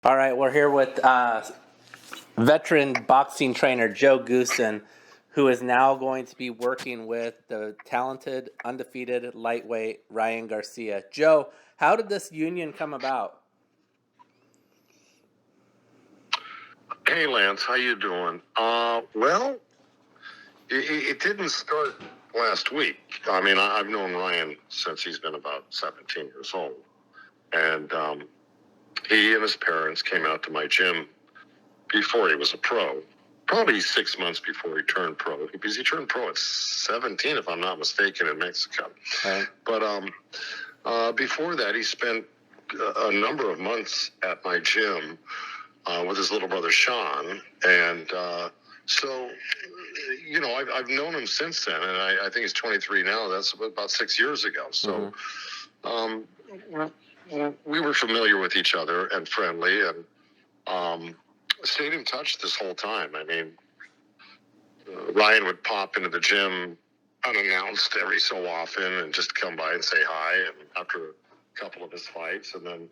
All right, we're here with veteran boxing trainer Joe Goossen, who is now going to be working with the talented, undefeated lightweight Ryan Garcia. Joe, how did this union come about? Hey Lance, how you doing? Well, it didn't start last week. I mean, I've known Ryan since he's been about 17 years old, and he and his parents came out to my gym before he was a pro. Probably 6 months before he turned pro, because he turned pro at 17, if I'm not mistaken, in Mexico. Right. But before that, he spent a number of months at my gym with his little brother Sean, and so I've known him since then, and I think he's 23 now. That's about 6 years ago. So we were familiar with each other and friendly, and stayed in touch this whole time. I mean, Ryan would pop into the gym unannounced every so often and just come by and say hi, and after a couple of his fights, and then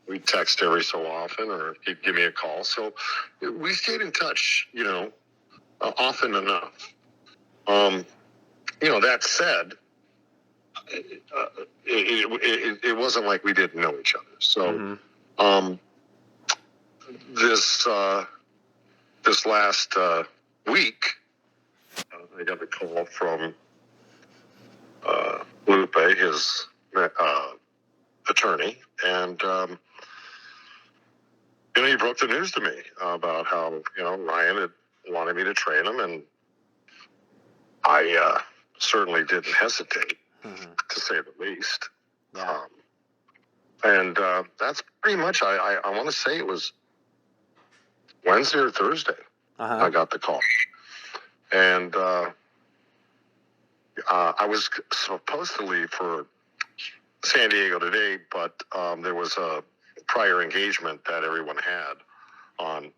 we'd text every so often, or he'd give me a call. So we stayed in touch, often enough. That said, it wasn't like we didn't know each other. So this last week, I got a call from Lupe, his attorney, and he broke the news to me about how Ryan had wanted me to train him, and I certainly didn't hesitate, to say the least. Yeah. And that's pretty much, I want to say it was Wednesday or Thursday. I got the call. And I was supposed to leave for San Diego today, but there was a prior engagement that everyone had on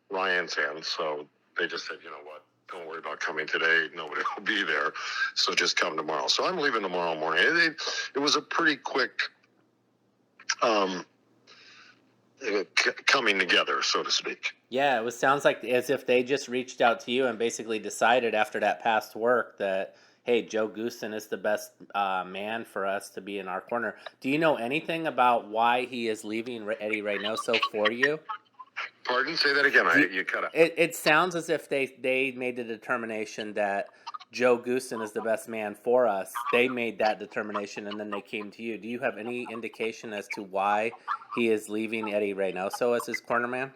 Ryan's end. So they just said, you know what, don't worry about coming today. Nobody will be there. So just come tomorrow. So I'm leaving tomorrow morning. It was a pretty quick coming together, so to speak. Yeah, sounds like as if they just reached out to you and basically decided after that past work that, hey, Joe Goossen is the best man for us to be in our corner. Do you know anything about why he is leaving Eddie Reynoso for you? Pardon? Say that again. You cut out. It sounds as if they made the determination that Joe Goossen is the best man for us. They made that determination, and then they came to you. Do you have any indication as to why he is leaving Eddie Reynoso as his corner man?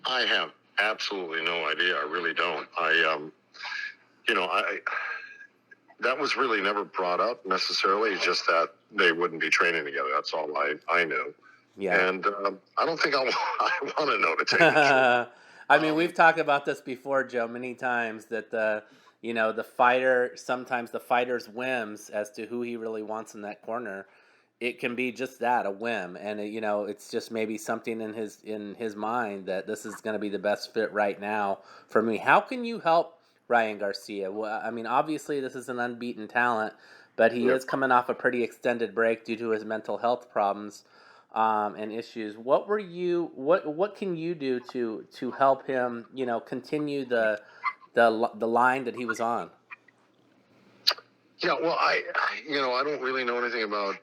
I have absolutely no idea. I really don't. That was really never brought up necessarily. It's just that they wouldn't be training together. That's all I knew. Yeah. And I don't think I want to know, to tell you the truth. I mean, we've talked about this before, Joe, many times, that the fighter, sometimes the fighter's whims as to who he really wants in that corner, it can be just that, a whim, and it's just maybe something in his mind that this is going to be the best fit right now for me. How can you help Ryan Garcia? Well, I mean, obviously this is an unbeaten talent, but he is coming off a pretty extended break due to his mental health problems and issues. What can you do to help him, continue the line that he was on? Yeah, well, I don't really know anything about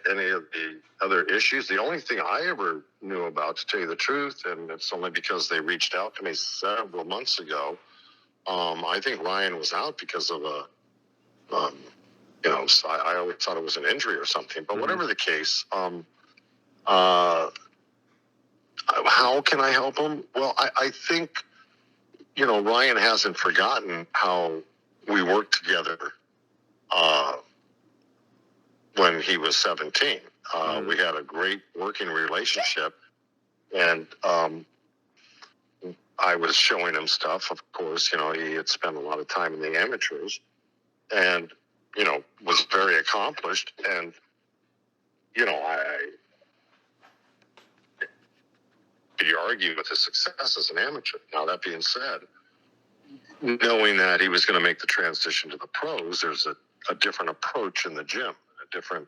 any of the other issues. The only thing I ever knew about, to tell you the truth, and it's only because they reached out to me several months ago, I think Ryan was out because of I always thought it was an injury or something. But whatever the case, how can I help him? Well, I think, Ryan hasn't forgotten how we worked together when he was 17. We had a great working relationship, and I was showing him stuff. Of course, he had spent a lot of time in the amateurs, and was very accomplished. And you argue with his success as an amateur. Now, that being said, knowing that he was going to make the transition to the pros, there's a different approach in the gym, a different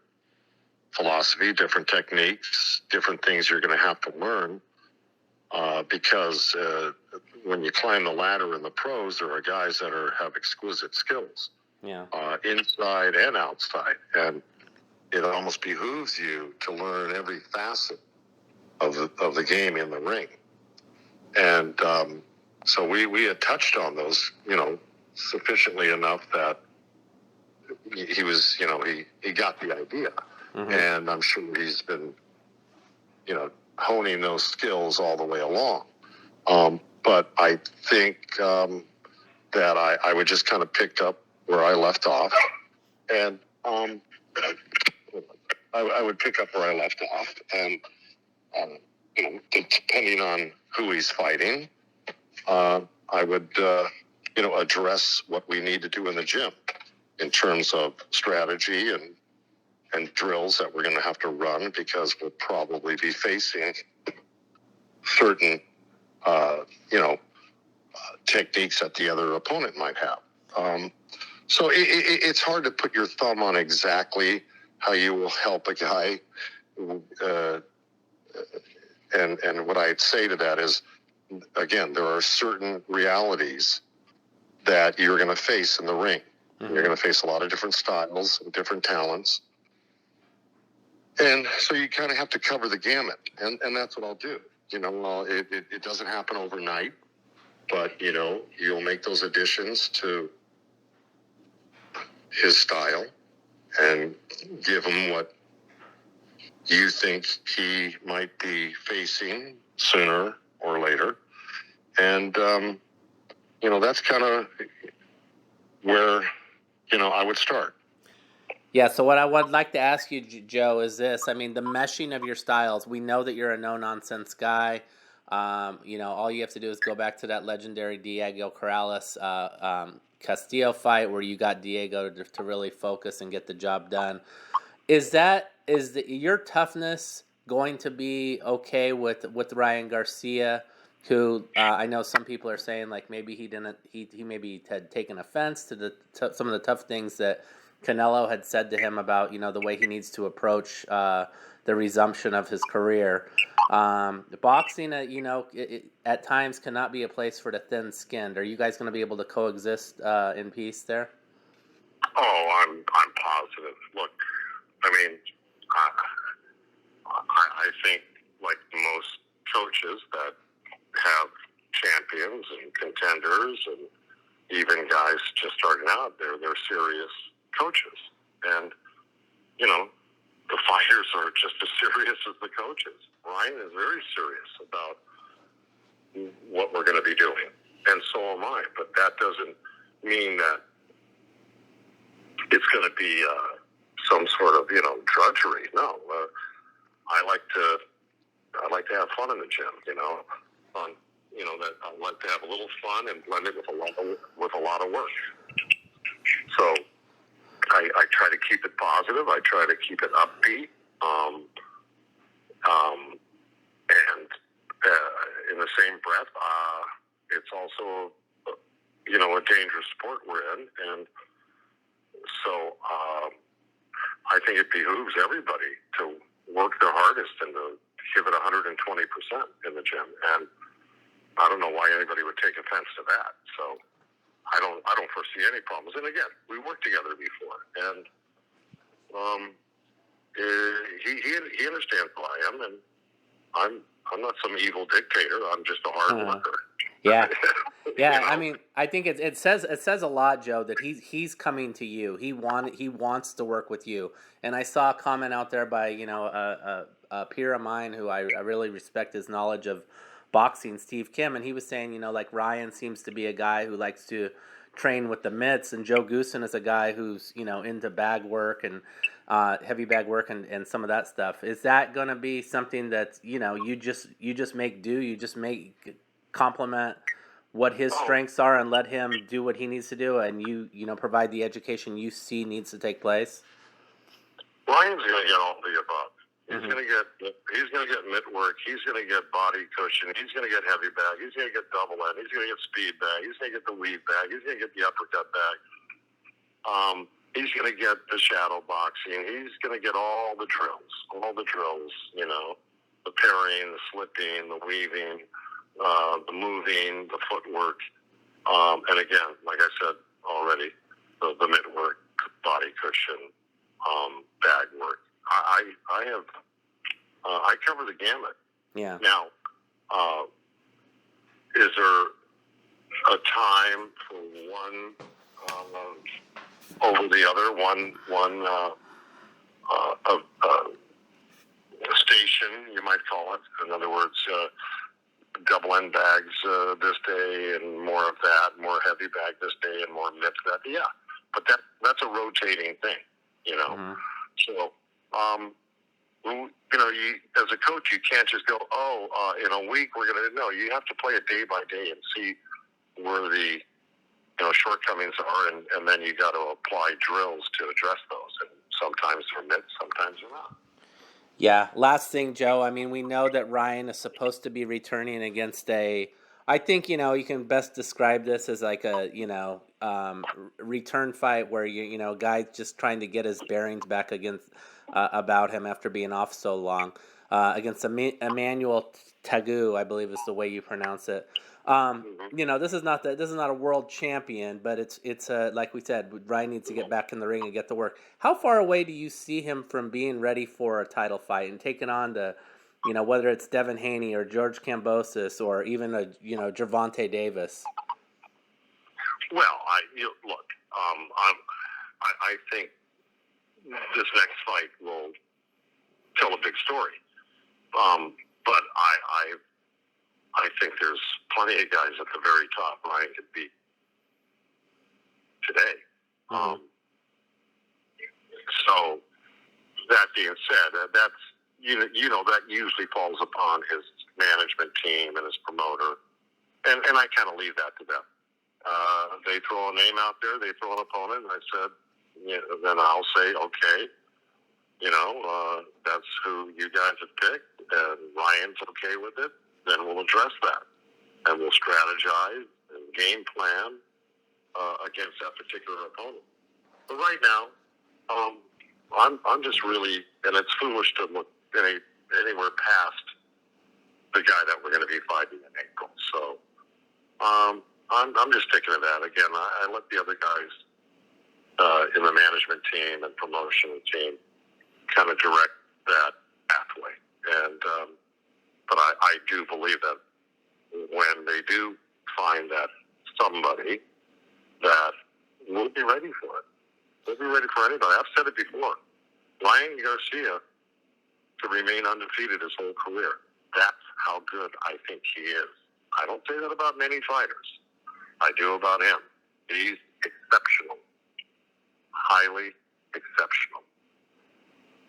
philosophy, different techniques, different things you're going to have to learn because when you climb the ladder in the pros, there are guys that have exquisite skills, inside and outside, and it almost behooves you to learn every facet of the game in the ring. And so we had touched on those, sufficiently enough that he was, he got the idea. Mm-hmm. And I'm sure he's been, honing those skills all the way along. But I think that I would just kind of pick up where I left off. And I would pick up where I left off. And, depending on who he's fighting, I would, address what we need to do in the gym in terms of strategy and drills that we're going to have to run, because we'll probably be facing certain, techniques that the other opponent might have. So it's hard to put your thumb on exactly how you will help a guy. And what I'd say to that is, again, there are certain realities that you're going to face in the ring. Mm-hmm. You're going to face a lot of different styles and different talents. And so you kind of have to cover the gamut. And that's what I'll do. It doesn't happen overnight, but, you'll make those additions to his style and give him what you think he might be facing sooner or later. And, that's kind of where, I would start. Yeah, so what I would like to ask you, Joe, is this. I mean, the meshing of your styles, we know that you're a no-nonsense guy. All you have to do is go back to that legendary Diego Corrales Castillo fight where you got Diego to really focus and get the job done. Is your toughness going to be okay with Ryan Garcia, who I know some people are saying like maybe he maybe had taken offense to some of the tough things that Canelo had said to him about the way he needs to approach the resumption of his career. Boxing, at times cannot be a place for the thin-skinned. Are you guys going to be able to coexist in peace there? Oh, I'm positive. Look, I mean, I think like most coaches that have champions and contenders and even guys just starting out, they're serious coaches. And, the fighters are just as serious as the coaches. Ryan is very serious about what we're going to be doing. And so am I. But that doesn't mean that it's going to be some sort of, drudgery. No. I like to have fun in the gym, that I like to have a little fun and blend it with a lot of work. So I try to keep it positive. I try to keep it upbeat. And in the same breath, it's also, a dangerous sport we're in. And so I think it behooves everybody to work their hardest and to give it 120% in the gym. And I don't know why anybody would take offense to that. So I don't foresee any problems. And again, we worked together before, and he understands who I am, and I'm not some evil dictator. I'm just a hard worker. Yeah, yeah. I mean, I think it says a lot, Joe, that he's coming to you. He wants to work with you. And I saw a comment out there by a peer of mine who I really respect his knowledge of boxing, Steve Kim, and he was saying, like Ryan seems to be a guy who likes to train with the mitts, and Joe Goossen is a guy who's into bag work and heavy bag work and some of that stuff. Is that going to be something that you just make do? You just make complement what his strengths are and let him do what he needs to do, and you provide the education you see needs to take place? Ryan's going to get all the above. He's going to get mitt work. He's going to get body cushion. He's going to get heavy bag. He's going to get double end. He's going to get speed bag. He's going to get the weave bag. He's going to get the uppercut bag. He's going to get the shadow boxing. He's going to get all the drills, the parrying, the slipping, the weaving. the moving, the footwork, and again, like I said already, the mitt work, body cushion, bag work. I cover the gamut. Yeah. Now, is there a time for one over the other? One station, you might call it. In other words, double end bags this day, and more of that, more heavy bag this day, and more mitts that. Yeah, but that's a rotating thing, you know. Mm-hmm. So, you as a coach, you can't just go, in a week we're gonna. No, you have to play it day by day and see where the shortcomings are, and then you got to apply drills to address those. And sometimes they're mitts, sometimes they're not. Yeah. Last thing, Joe. I mean, we know that Ryan is supposed to be returning against I think, you can best describe this as like a, return fight where guy's just trying to get his bearings back against, about him after being off so long, against Emmanuel Tagu, I believe is the way you pronounce it. This is not a world champion, but it's like we said, Ryan needs to get back in the ring and get to work. How far away do you see him from being ready for a title fight and taking on to, whether it's Devin Haney or George Kambosos or even a Gervonta Davis? Well, I think this next fight will tell a big story. But I think there's plenty of guys at the very top Ryan could beat today. Mm-hmm. So that being said, that's that usually falls upon his management team and his promoter, and I kind of leave that to them. They throw a name out there, they throw an opponent, and I said, then I'll say, okay, that's who you guys have picked, and Ryan's okay with it. Then we'll address that, and we'll strategize and game plan against that particular opponent. But right now, I'm just really, and it's foolish to look anywhere past the guy that we're going to be fighting in April. So I'm just sticking to that. Again, I let the other guys in the management team and promotion team kind of direct that pathway. And but I do believe that when they do find that somebody that will be ready for it, they'll be ready for anybody. I've said it before. Ryan Garcia to remain undefeated his whole career. That's how good I think he is. I don't say that about many fighters. I do about him. He's exceptional. Highly exceptional.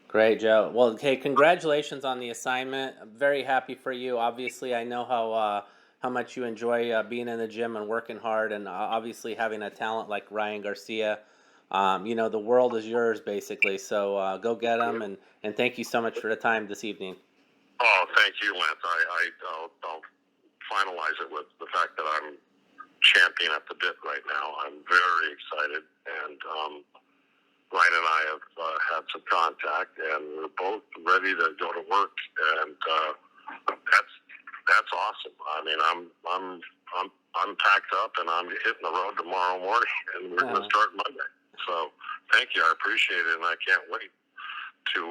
Great, Joe. Well, hey, congratulations on the assignment. I'm very happy for you. Obviously, I know how much you enjoy being in the gym and working hard, and obviously having a talent like Ryan Garcia. The world is yours, basically. So go get him, and thank you so much for the time this evening. Oh, thank you, Lance. I'll finalize it with the fact that I'm champion at the bit right now. I'm very excited, and Ryan and I have had some contact, and we're both ready to go to work, and that's awesome. I mean, I'm packed up, and I'm hitting the road tomorrow morning, and we're going to start Monday. So thank you, I appreciate it, and I can't wait to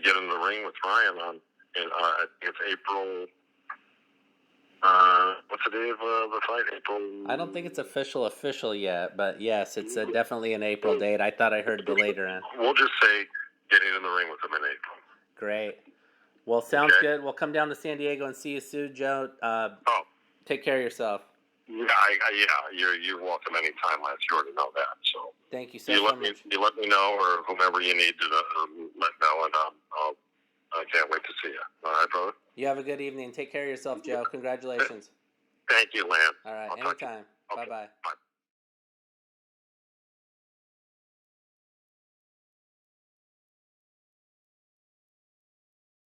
get in the ring with Ryan it's April. What's the day of the fight? April. I don't think it's official yet, but yes, it's definitely an April date. I thought I heard the later end. We'll just say getting in the ring with him in April. Great. Well, sounds good. We'll come down to San Diego and see you soon, Joe. Take care of yourself. Yeah, you're welcome anytime, Lance. You already know that. So thank you so much. You let me know, or whomever you need to let know, and I can't wait to see you. All right, brother? You have a good evening. Take care of yourself, Joe. Congratulations. Thank you, Lance. All right, anytime. Okay. Bye-bye. Bye.